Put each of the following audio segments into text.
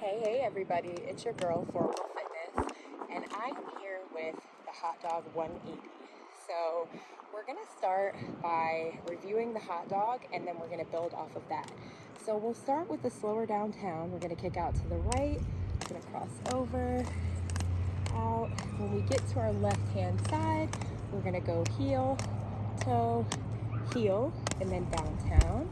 Hey everybody, it's your girl Forward Fitness, and I am here with the Hot Dog 180. So we're gonna start by reviewing the hot dog, and then we're gonna build off of that. So we'll start with the slower downtown. We're gonna kick out to the right, we're gonna cross over, out. When we get to our left-hand side, we're gonna go heel, toe, heel, and then downtown.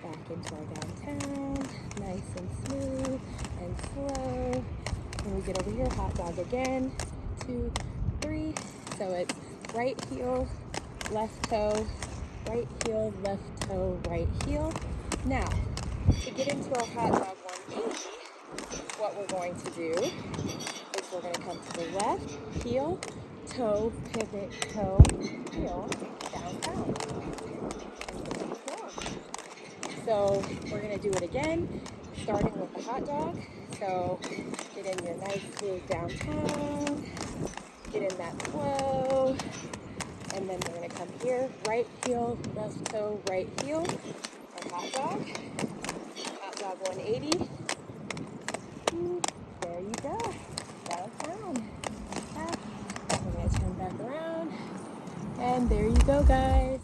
Back into our downtown, nice and smooth and slow. When we get over here, hot dog again, 2, 3. So it's right heel, left toe, right heel, left toe, right heel. Now, to get into our hot dog 180, what we're going to do is we're going to come to the left, heel, toe, pivot, toe, heel, downtown. So we're gonna do it again, starting with the hot dog. So get in your nice smooth downtown, get in that flow, and then we're gonna come here, right heel, left toe, right heel, our hot dog 180. There you go, downtown. We're gonna turn back around, and there you go, guys.